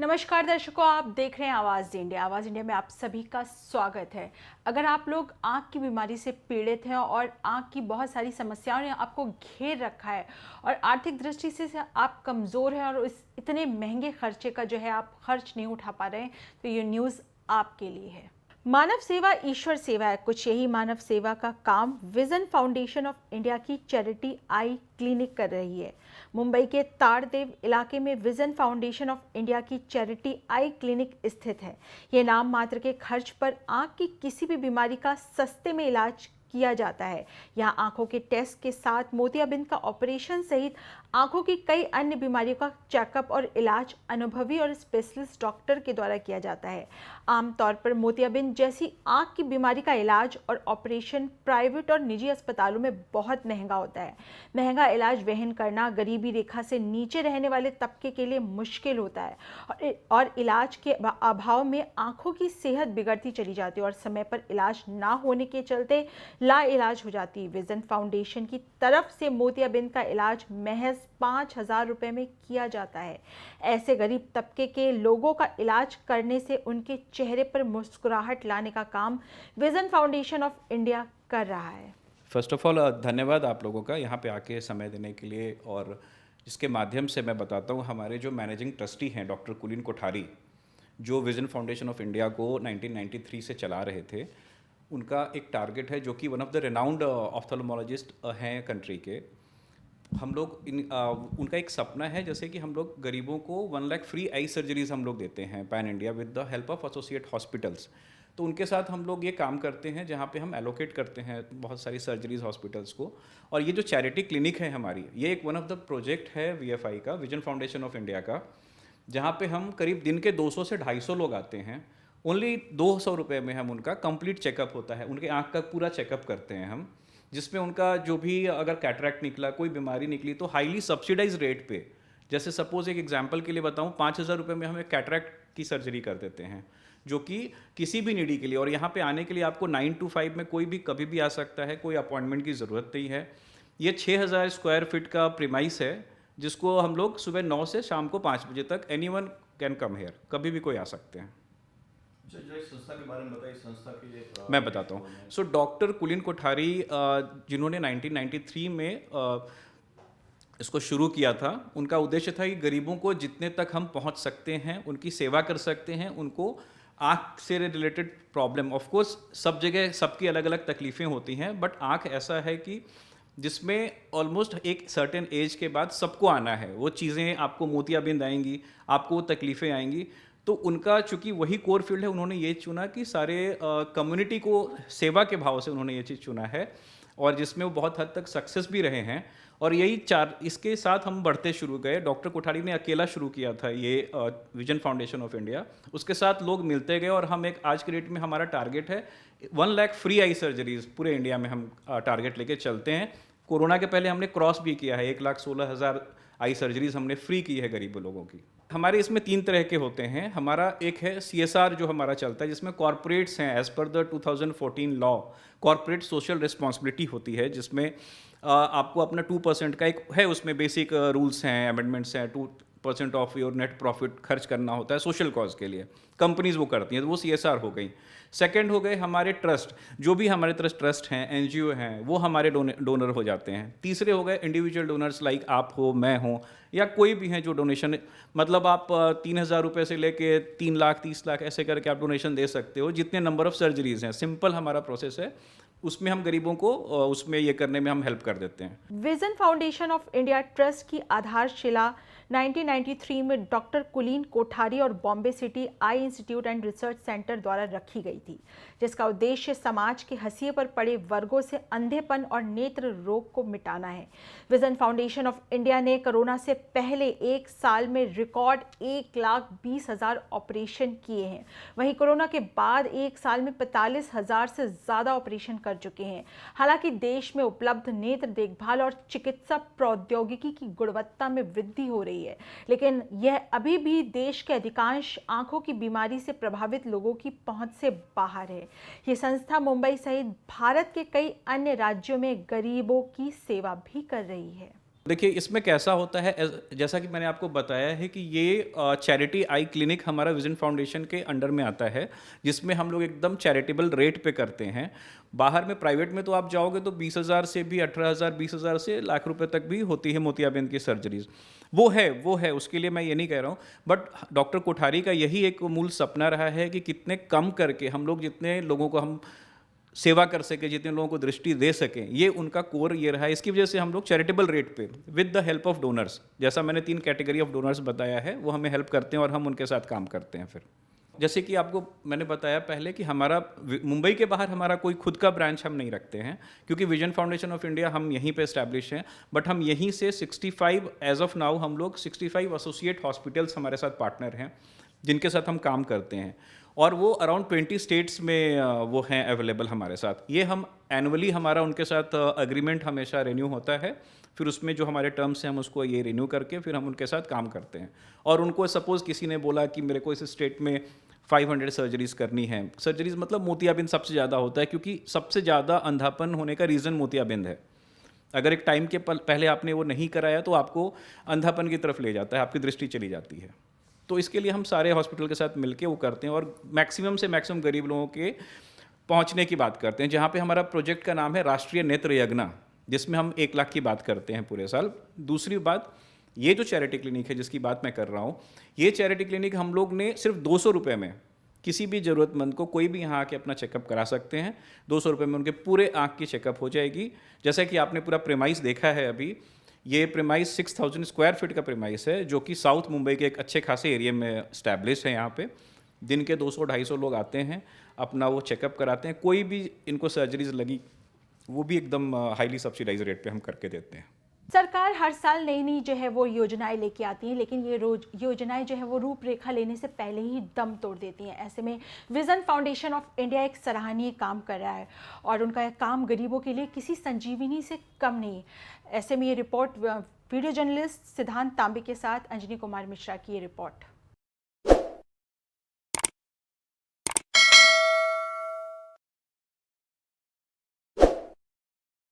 नमस्कार दर्शकों, आप देख रहे हैं आवाज़ इंडिया। आवाज़ इंडिया में आप सभी का स्वागत है। अगर आप लोग आँख की बीमारी से पीड़ित हैं और आँख की बहुत सारी समस्याओं ने आपको घेर रखा है और आर्थिक दृष्टि से आप कमज़ोर हैं और इस इतने महंगे खर्चे का जो है आप खर्च नहीं उठा पा रहे हैं, तो ये न्यूज़ आपके लिए है। मानव सेवा ईश्वर सेवा है, कुछ यही मानव सेवा का काम विजन फाउंडेशन ऑफ इंडिया की चैरिटी आई क्लिनिक कर रही है। मुंबई के ताड़देव इलाके में विजन फाउंडेशन ऑफ इंडिया की चैरिटी आई क्लिनिक स्थित है। ये नाम मात्र के खर्च पर आंख की किसी भी बीमारी का सस्ते में इलाज किया जाता है। यहाँ आंखों के टेस्ट के साथ मोतियाबिंद का ऑपरेशन सहित आंखों की कई अन्य बीमारियों का चेकअप और इलाज अनुभवी और स्पेशलिस्ट डॉक्टर के द्वारा किया जाता है। आमतौर पर मोतियाबिंद जैसी आंख की बीमारी का इलाज और ऑपरेशन प्राइवेट और निजी अस्पतालों में बहुत महंगा होता है। महंगा इलाज वहन करना गरीबी रेखा से नीचे रहने वाले तबके के लिए मुश्किल होता है और इलाज के अभाव में आंखों की सेहत बिगड़ती चली जाती है और समय पर इलाज ना होने के चलते लाइलाज हो जाती है। विजन फाउंडेशन की तरफ से मोतियाबिंद का इलाज महज 5,000 रुपए में किया जाता है। ऐसे गरीब तबके के लोगों का इलाज करने से उनके चेहरे पर मुस्कुराहट लाने का काम विजन फाउंडेशन ऑफ इंडिया कर रहा है। फर्स्ट ऑफ ऑल धन्यवाद आप लोगों का यहाँ पे आके समय देने के लिए। और इसके माध्यम से मैं बताता हूँ, हमारे जो मैनेजिंग ट्रस्टी हैं डॉक्टर कुलीन कोठारी, जो विजन फाउंडेशन ऑफ इंडिया को 1993 से चला रहे थे, उनका एक टारगेट है जो कि one of the renowned ophthalmologist हैं कंट्री के। हम लोग उनका एक सपना है जैसे कि हम लोग गरीबों को 1 लाख फ्री आई सर्जरीज हम लोग देते हैं pan India with the help of associate hospitals. तो उनके साथ हम लोग ये काम करते हैं जहाँ पे हम एलोकेट करते हैं बहुत सारी सर्जरीज हॉस्पिटल्स को। और ये जो चैरिटी क्लिनिक है हमारी, ये एक वन ऑफ द प्रोजेक्ट है वीएफआई का, विजन फाउंडेशन ऑफ इंडिया का, जहाँ पे हम करीब दिन के 200 से 250 लोग आते हैं। ओनली 200 रुपये में हम उनका कंप्लीट चेकअप होता है, उनके आँख का पूरा चेकअप करते हैं हम, जिसमें उनका जो भी अगर कैटरैक्ट निकला, कोई बीमारी निकली, तो हाईली सब्सिडाइज रेट पे, जैसे सपोज एक एग्जांपल के लिए बताऊं, 5,000 रुपये में हम एक कैटरैक्ट की सर्जरी कर देते हैं, जो कि किसी भी नीडी के लिए। और यहाँ पे आने के लिए आपको 9 to 5 में कोई भी कभी भी आ सकता है, कोई अपॉइंटमेंट की ज़रूरत नहीं है। ये 6,000 स्क्वायर फीट का प्रीमाइस है, जिसको हम लोग सुबह 9 से शाम को 5 बजे तक एनीवन कैन कम हेयर, कभी भी कोई आ सकते हैं। जो इस संस्था के बारे में बताइए, संस्था की मैं बताता हूँ। सो डॉक्टर कुलीन कोठारी, जिन्होंने 1993 में इसको शुरू किया था, उनका उद्देश्य था कि गरीबों को जितने तक हम पहुँच सकते हैं, उनकी सेवा कर सकते हैं। उनको आँख से रिलेटेड प्रॉब्लम, ऑफ कोर्स सब जगह सबकी अलग अलग तकलीफ़ें होती हैं, बट आँख ऐसा है कि जिसमें ऑलमोस्ट एक सर्टेन एज के बाद सबको आना है। वो चीज़ें आपको मोतियाबिंद आएंगी, आपको वो तकलीफ़ें आएंगी। तो उनका चूंकि वही कोर फील्ड है, उन्होंने ये चुना कि सारे कम्युनिटी को सेवा के भाव से उन्होंने ये चीज़ चुना है, और जिसमें वो बहुत हद तक सक्सेस भी रहे हैं। और यही इसके साथ हम बढ़ते शुरू गए। डॉक्टर कोठारी ने अकेला शुरू किया था ये विजन फाउंडेशन ऑफ इंडिया, उसके साथ लोग मिलते गए, और हम एक आज के डेट में हमारा टारगेट है 1 लाख फ्री आई सर्जरीज पूरे इंडिया में हम टारगेट लेके चलते हैं। कोरोना के पहले हमने क्रॉस भी किया है, 1,16,000 आई सर्जरीज हमने फ्री की है गरीब लोगों की। हमारे इसमें 3 तरह के होते हैं। हमारा एक है CSR जो हमारा चलता है, जिसमें कॉरपोरेट्स हैं, as per the 2014 law corporate social responsibility होती है, जिसमें आपको अपना 2% का एक है, उसमें बेसिक रूल्स हैं, अमेंडमेंट्स हैं। 2% ऑफ योर नेट प्रॉफिट खर्च करना होता है सोशल कॉज के लिए, कंपनीज वो करती हैं, तो वो CSR हो गई। सेकंड हो गए हमारे ट्रस्ट, जो भी हमारे ट्रस्ट हैं, NGO हैं, वो हमारे डोनर हो जाते हैं। तीसरे हो गए इंडिविजुअल डोनर्स, लाइक आप हो, मैं हूँ, या कोई भी हैं जो डोनेशन, मतलब आप 3,000 रुपये से लेके 3 लाख 30 लाख ऐसे करके आप डोनेशन दे सकते हो, जितने नंबर ऑफ सर्जरीज हैं। सिंपल हमारा प्रोसेस है, उसमें हम गरीबों को उसमें ये करने में हम हेल्प कर देते हैं। Vision foundation of India trust की आधारशिला 1993 में डॉक्टर कुलीन कोठारी और Bombay city I institute and research centre द्वारा रखी गई थी, जिसका उद्देश्य समाज के हंसिए पर पड़े वर्गों से अंधेपन और नेत्र रोग को मिटाना है। विजन फाउंडेशन ऑफ इंडिया ने कोरोना से पहले एक साल में रिकॉर्ड 1,20,000 ऑपरेशन किए हैं। वहीं कोरोना के बाद एक साल में 45,000 से ज़्यादा ऑपरेशन कर चुके हैं। हालांकि देश में उपलब्ध नेत्र देखभाल और चिकित्सा प्रौद्योगिकी की गुणवत्ता में वृद्धि हो रही है, लेकिन यह अभी भी देश के अधिकांश आंखों की बीमारी से प्रभावित लोगों की पहुंच से बाहर है। ये संस्था मुंबई सहित भारत के कई अन्य राज्यों में गरीबों की सेवा भी कर रही है। देखिए इसमें कैसा होता है, जैसा कि मैंने आपको बताया है कि ये चैरिटी आई क्लिनिक हमारा विजन फाउंडेशन के अंडर में आता है, जिसमें हम लोग एकदम चैरिटेबल रेट पे करते हैं। बाहर में प्राइवेट में तो आप जाओगे तो 20,000 से भी 18,000, 20,000 से लाख रुपए तक भी होती है मोतियाबिंद की सर्जरीज। वो है, उसके लिए मैं ये नहीं कह रहा हूँ, बट डॉक्टर कोठारी का यही एक मूल सपना रहा है कि कितने कम करके हम लोग जितने लोगों को हम सेवा कर सके, जितने लोगों को दृष्टि दे सकें, ये उनका कोर ये रहा है। इसकी वजह से हम लोग चैरिटेबल रेट पे with the help of donors, जैसा मैंने 3 कैटेगरी ऑफ डोनर्स बताया है, वो हमें हेल्प करते हैं और हम उनके साथ काम करते हैं। फिर जैसे कि आपको मैंने बताया पहले कि हमारा मुंबई के बाहर हमारा कोई खुद का ब्रांच हम नहीं रखते हैं, क्योंकि विजन फाउंडेशन ऑफ इंडिया हम यहीं पे एस्टैब्लिश हैं। बट हम यहीं से 65 एज ऑफ नाउ हम लोग 65 एसोसिएट हॉस्पिटल्स हमारे साथ पार्टनर हैं, जिनके साथ हम काम करते हैं, और वो अराउंड 20 स्टेट्स में वो हैं अवेलेबल हमारे साथ। ये हम एनुअली हमारा उनके साथ एग्रीमेंट हमेशा रिन्यू होता है, फिर उसमें जो हमारे टर्म्स हैं हम उसको ये रिन्यू करके फिर हम उनके साथ काम करते हैं। और उनको सपोज़ किसी ने बोला कि मेरे को इस स्टेट में 500 सर्जरीज करनी है, सर्जरीज मतलब मोतियाबिंद सबसे ज़्यादा होता है, क्योंकि सबसे ज़्यादा अंधापन होने का रीज़न मोतियाबिंद है। अगर एक टाइम के पहले आपने वो नहीं कराया तो आपको अंधापन की तरफ ले जाता है, आपकी दृष्टि चली जाती है। तो इसके लिए हम सारे हॉस्पिटल के साथ मिलके वो करते हैं और मैक्सिमम से मैक्सिमम गरीब लोगों के पहुंचने की बात करते हैं। जहाँ पे हमारा प्रोजेक्ट का नाम है राष्ट्रीय नेत्र यज्ञ, जिसमें हम 1 लाख की बात करते हैं पूरे साल। दूसरी बात, ये जो चैरिटी क्लिनिक है जिसकी बात मैं कर रहा हूँ, ये चैरिटी क्लिनिक हम लोग ने सिर्फ 200 रुपये में किसी भी ज़रूरतमंद को कोई भी यहाँ आके अपना चेकअप करा सकते हैं। 200 रुपये में उनके पूरे आँख की चेकअप हो जाएगी। जैसा कि आपने पूरा प्रेमाइस देखा है अभी, ये प्रेमाइस 6000 स्क्वायर फीट का प्रेमाइस है, जो कि साउथ मुंबई के एक अच्छे खासे एरिया में स्टैब्लिश है। यहाँ पे दिन के 200-250 लोग आते हैं, अपना वो चेकअप कराते हैं। कोई भी इनको सर्जरीज लगी वो भी एकदम हाईली सब्सिडाइज रेट पे हम करके देते हैं। सरकार हर साल नई नई जो है वो योजनाएं लेके आती हैं, लेकिन ये योजनाएं जो है वो रूपरेखा लेने से पहले ही दम तोड़ देती हैं। ऐसे में विजन फाउंडेशन ऑफ इंडिया एक सराहनीय काम कर रहा है और उनका काम गरीबों के लिए किसी संजीवनी से कम नहीं। ऐसे में ये रिपोर्ट वीडियो जर्नलिस्ट सिद्धांत तांबे के साथ अंजनी कुमार मिश्रा की ये रिपोर्ट।